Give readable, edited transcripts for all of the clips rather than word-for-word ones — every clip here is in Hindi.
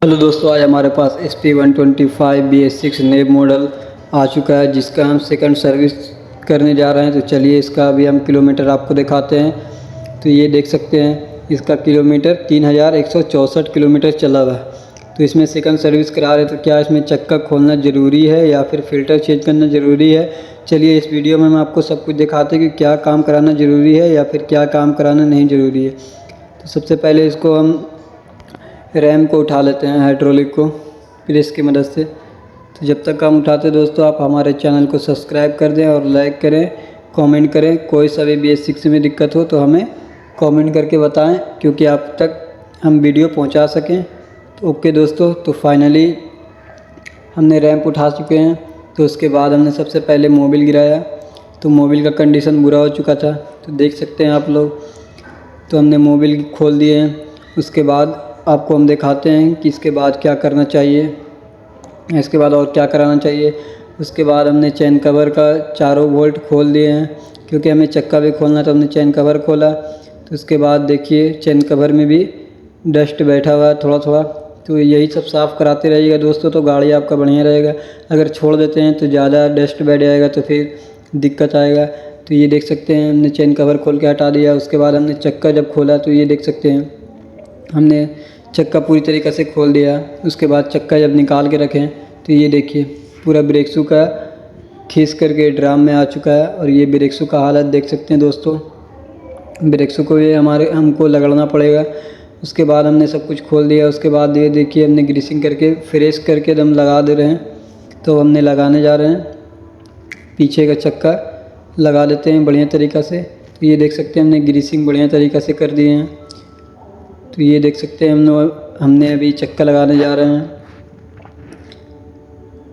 हेलो दोस्तों, आज हमारे पास SP125 BS6 नेब मॉडल आ चुका है जिसका हम सेकंड सर्विस करने जा रहे हैं। तो चलिए इसका अभी हम किलोमीटर आपको दिखाते हैं। तो ये देख सकते हैं इसका किलोमीटर 3164 किलोमीटर चला हुआ है। तो इसमें सेकंड सर्विस करा रहे हैं, तो क्या इसमें चक्का खोलना ज़रूरी है या फिर फ़िल्टर चेंज करना ज़रूरी है। चलिए इस वीडियो में हम आपको सब कुछ दिखाते हैं कि क्या काम कराना ज़रूरी है या फिर क्या काम कराना नहीं ज़रूरी है। तो सबसे पहले इसको हम रैम को उठा लेते हैं, हाइड्रोलिक को प्रेस की मदद से। तो जब तक हम उठाते दोस्तों, आप हमारे चैनल को सब्सक्राइब कर दें और लाइक करें, कमेंट करें। कोई सा भी BS6 में दिक्कत हो तो हमें कमेंट करके बताएं, क्योंकि आप तक हम वीडियो पहुंचा सकें। तो ओके दोस्तों, तो फाइनली हमने रैम्प उठा चुके हैं। तो उसके बाद हमने सबसे पहले मोबिल गिराया, तो मोबिल का कंडीशन बुरा हो चुका था, तो देख सकते हैं आप लोग। तो हमने मोबिल खोल दिए हैं। उसके बाद आपको हम दिखाते हैं कि इसके बाद क्या करना चाहिए, इसके बाद और क्या कराना चाहिए। उसके बाद हमने चेन कवर का चारों बोल्ट खोल दिए हैं, क्योंकि हमें चक्का भी खोलना, तो हमने चेन कवर खोला। तो उसके बाद देखिए चेन कवर में भी डस्ट बैठा हुआ है थोड़ा थोड़ा। तो यही सब साफ़ कराते रहिएगा दोस्तों, तो गाड़ी आपका बढ़िया रहेगा। अगर छोड़ देते हैं तो ज़्यादा डस्ट बैठ जाएगा, तो फिर दिक्कत आएगा। तो ये देख सकते हैं हमने चेन कवर खोल के हटा दिया। उसके बाद हमने चक्का जब खोला, तो ये देख सकते हैं हमने चक्का पूरी तरीक़े से खोल दिया। उसके बाद चक्का जब निकाल के रखें, तो ये देखिए पूरा ब्रेक शू का खींच करके ड्राम में आ चुका है। और ये ब्रेक शू का हालत देख सकते हैं दोस्तों। ब्रेक शू को ये हमको रगड़ना पड़ेगा। उसके बाद हमने सब कुछ खोल दिया। उसके बाद ये देखिए हमने ग्रीसिंग करके फ्रेश करके दम लगा दे रहे हैं। तो हमने लगाने जा रहे हैं, पीछे का चक्का लगा देते हैं बढ़िया तरीक़ा से। तो ये देख सकते हैं हमने ग्रीसिंग बढ़िया तरीक़ा से कर दिए हैं। तो ये देख सकते हैं हमने अभी चक्का लगाने जा रहे हैं।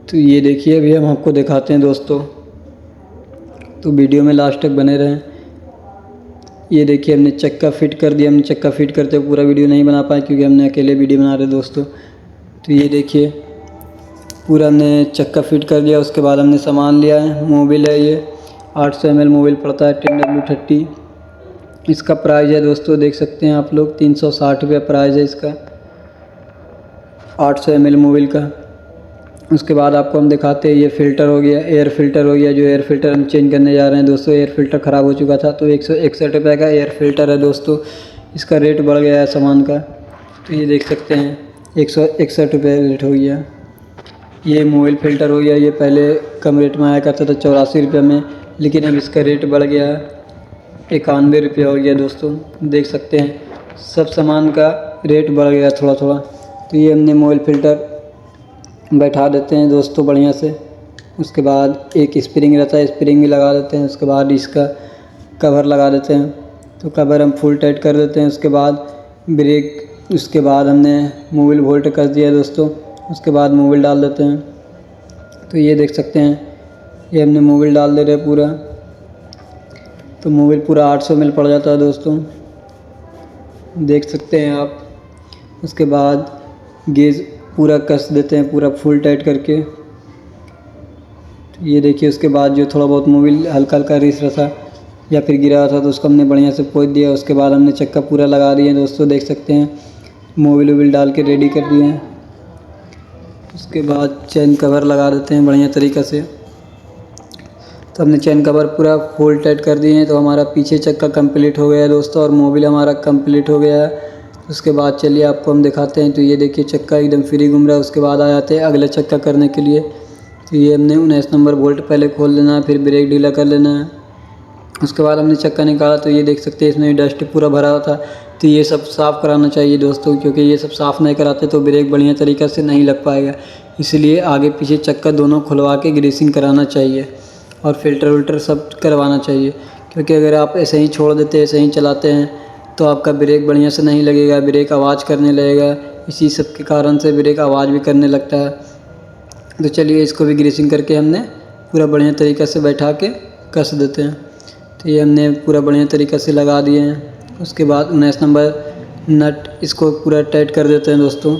तो ये देखिए अभी हम आपको दिखाते हैं दोस्तों, तो वीडियो में लास्ट तक बने रहें। ये देखिए हमने चक्का फिट कर दिया। हमने चक्का फिट करते हुए पूरा वीडियो नहीं बना पाए, क्योंकि हमने अकेले वीडियो बना रहे दोस्तों। तो ये देखिए पूरा हमने चक्का फिट कर दिया। उसके बाद हमने सामान लिया है, मोबिल है, ये 800 ml मोबिल पड़ता है 10W30। इसका प्राइस है दोस्तों, देख सकते हैं आप लोग, 360 रुपये प्राइस है इसका 800 ml मोबिल का। उसके बाद आपको हम दिखाते हैं, ये फ़िल्टर हो गया, एयर फ़िल्टर हो गया। जो एयर फ़िल्टर हम चेंज करने जा रहे हैं दोस्तों, एयर फ़िल्टर ख़राब हो चुका था। तो 161 रुपये का एयर फ़िल्टर है दोस्तों। इसका रेट बढ़ गया है सामान का। तो ये देख सकते हैं 161 रुपये रेट हो गया। ये मोबिल फ़िल्टर हो गया। ये पहले कम रेट में आया करता था 84 रुपये में, लेकिन अब इसका रेट बढ़ गया है 91 रुपये हो गया दोस्तों। देख सकते हैं सब सामान का रेट बढ़ गया थोड़ा थोड़ा। तो ये हमने मोबिल फ़िल्टर बैठा देते हैं दोस्तों बढ़िया से। उसके बाद एक स्प्रिंग रहता है, स्प्रिंग भी लगा देते हैं। उसके बाद इसका कवर लगा देते हैं। तो कवर हम फुल टाइट कर देते हैं। उसके बाद ब्रेक, उसके बाद हमने मोबिल वोल्ट कर दिया दोस्तों। उसके बाद मोबिल डाल देते हैं। तो ये देख सकते हैं ये हमने मोबिल डाल दे रहे हैं पूरा। तो मोबिल पूरा 800 ml पड़ जाता है दोस्तों, देख सकते हैं आप। उसके बाद गेज पूरा कस देते हैं, पूरा फुल टाइट करके। तो ये देखिए उसके बाद जो थोड़ा बहुत मोबिल हल्का हल्का रिस रहा था या फिर गिरा था, तो उसको हमने बढ़िया से पोंछ दिया। उसके बाद हमने चक्का पूरा लगा दिए दोस्तों, देख सकते हैं मोबिल वोबिल डाल के रेडी कर दिए हैं। उसके बाद चेन कवर लगा देते हैं बढ़िया तरीक़ा से। तो हमने चेन कवर पूरा फुल टाइट कर दिए हैं। तो हमारा पीछे चक्का कंप्लीट हो गया है दोस्तों, और मोबिल हमारा कंप्लीट हो गया है। उसके बाद चलिए आपको हम दिखाते हैं। तो ये देखिए चक्का एकदम फ्री घूम रहा है। उसके बाद आ जाते हैं अगले चक्का करने के लिए। तो ये हमने 19 नंबर बोल्ट पहले खोल लेना है, फिर ब्रेक ढीला कर लेना है। उसके बाद हमने चक्का निकाला। तो ये देख सकते हैं इसमें डस्ट पूरा भरा हुआ था। तो ये सब साफ़ कराना चाहिए दोस्तों, क्योंकि ये सब साफ़ नहीं कराते तो ब्रेक बढ़िया तरीक़ा से नहीं लग पाएगा। इसलिए आगे पीछे चक्का दोनों खुलवा के ग्रीसिंग कराना चाहिए और फ़िल्टर विल्टर सब करवाना चाहिए। क्योंकि अगर आप ऐसे ही छोड़ देते, ऐसे ही चलाते हैं, तो आपका ब्रेक बढ़िया से नहीं लगेगा, ब्रेक आवाज़ करने लगेगा। इसी सब के कारण से ब्रेक आवाज़ भी करने लगता है। तो चलिए इसको भी ग्रीसिंग करके हमने पूरा बढ़िया तरीक़े से बैठा के कस देते हैं। तो ये हमने पूरा बढ़िया तरीक़े से लगा दिए हैं। उसके बाद 19 नंबर नट इसको पूरा टाइट कर देते हैं दोस्तों।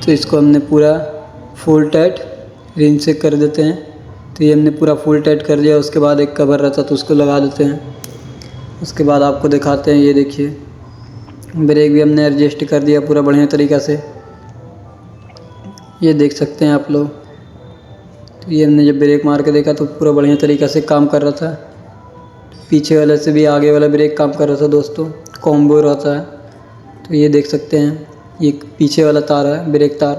तो इसको हमने पूरा फुल टाइट रिंच से कर देते हैं। तो ये हमने पूरा फुल टाइट कर दिया। उसके बाद एक कवर रहता तो उसको लगा देते हैं। उसके बाद आपको दिखाते हैं, ये देखिए ब्रेक भी हमने एडजस्ट कर दिया पूरा बढ़िया तरीक़ा से, ये देख सकते हैं आप लोग। तो ये हमने जब ब्रेक मार के देखा तो पूरा बढ़िया तरीक़ा से काम कर रहा था, पीछे वाले से भी आगे वाला ब्रेक काम कर रहा था दोस्तों, कॉम्बो रहता है। तो ये देख सकते हैं, ये पीछे वाला तार है ब्रेक तार।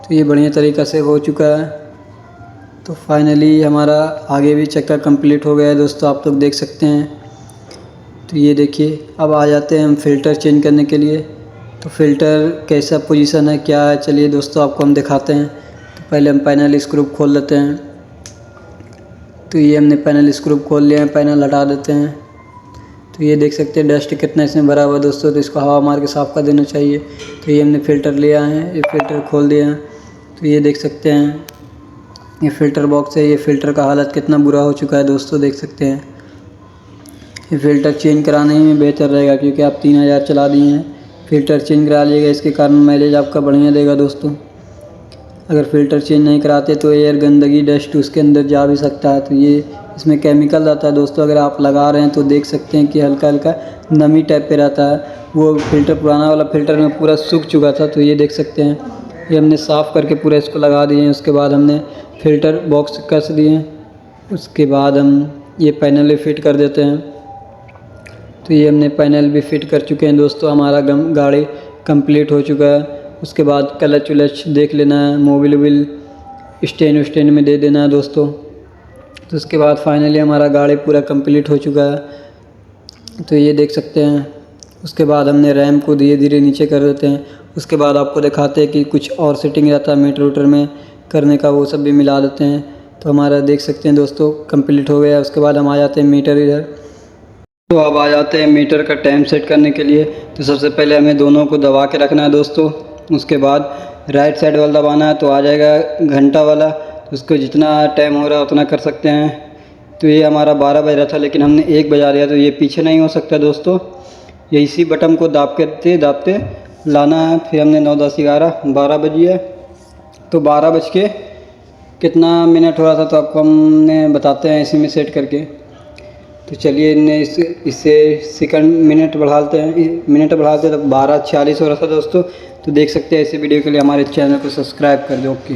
तो ये बढ़िया तरीक़ा से हो चुका है। तो फाइनली हमारा आगे भी चक्का कंप्लीट हो गया है दोस्तों, आप लोग देख सकते हैं। तो ये देखिए, अब आ जाते हैं हम फ़िल्टर चेंज करने के लिए। तो फ़िल्टर कैसा पोजीशन है, क्या है, चलिए दोस्तों आपको हम दिखाते हैं। तो पहले हम पैनल स्क्रू खोल लेते हैं। तो ये हमने पैनल स्क्रू खोल लिया है, पैनल हटा देते हैं। तो ये देख सकते हैं डस्ट कितना इसमें भरा हुआ है दोस्तों, तो इसको हवा मार के साफ़ कर देना चाहिए। तो ये हमने फ़िल्टर ले आए हैं, ये फ़िल्टर खोल दिया है। तो ये देख सकते हैं, ये फ़िल्टर बॉक्स है, ये फ़िल्टर का हालत कितना बुरा हो चुका है दोस्तों, देख सकते हैं। ये फ़िल्टर चेंज कराने में बेहतर रहेगा, क्योंकि आप 3000 चला दिए हैं, फ़िल्टर चेंज करा लीजिएगा, इसके कारण माइलेज आपका बढ़िया देगा दोस्तों। अगर फ़िल्टर चेंज नहीं कराते तो एयर गंदगी डस्ट उसके अंदर जा भी सकता है। तो ये इसमें केमिकल रहता है दोस्तों, अगर आप लगा रहे हैं तो देख सकते हैं कि हल्का हल्का नमी टाइप पे रहता है। वो फ़िल्टर पुराना वाला फ़िल्टर में पूरा सूख चुका था। तो ये देख सकते हैं, ये हमने साफ़ करके पूरा इसको लगा दिए हैं। उसके बाद हमने फ़िल्टर बॉक्स कस दिए हैं, उसके बाद हम ये पैनल भी फिट कर देते हैं। तो ये हमने पैनल भी फिट कर चुके हैं दोस्तों, हमारा गाड़ी कंप्लीट हो चुका है। उसके बाद क्लच उलच देख लेना है, मोबिल वोबिल स्टैंड उस्टैंड में दे देना है दोस्तों। तो उसके बाद फाइनली हमारा गाड़ी पूरा कंप्लीट हो चुका है। तो ये देख सकते हैं, उसके बाद हमने रैम को धीरे धीरे नीचे कर देते हैं। उसके बाद आपको दिखाते हैं कि कुछ और सेटिंग रहता है मीटर वूटर में करने का, वो सब भी मिला देते हैं। तो हमारा देख सकते हैं दोस्तों कंप्लीट हो गया। उसके बाद हम आ जाते हैं मीटर इधर। तो अब आ जाते हैं मीटर का टाइम सेट करने के लिए। तो सबसे पहले हमें दोनों को दबा के रखना है दोस्तों। उसके बाद राइट साइड वाला दबाना है, तो आ जाएगा घंटा वाला। तो उसको जितना टाइम हो रहा है उतना कर सकते हैं। तो ये हमारा 12 बज रहा था, लेकिन हमने 1 बजा दिया, तो ये पीछे नहीं हो सकता दोस्तों। ये इसी बटन को दाबते दाबते लाना है। फिर हमने 9, 10, 11, 12 बजी है। तो 12 बज के कितना मिनट हो रहा था तो आपको हमने बताते हैं इसी में सेट करके। तो चलिए इससे सेकंड मिनट बढ़ाते हैं, तो 12:46 हो रहा था दोस्तों। तो देख सकते हैं, ऐसे वीडियो के लिए हमारे चैनल को सब्सक्राइब कर दो। ओके।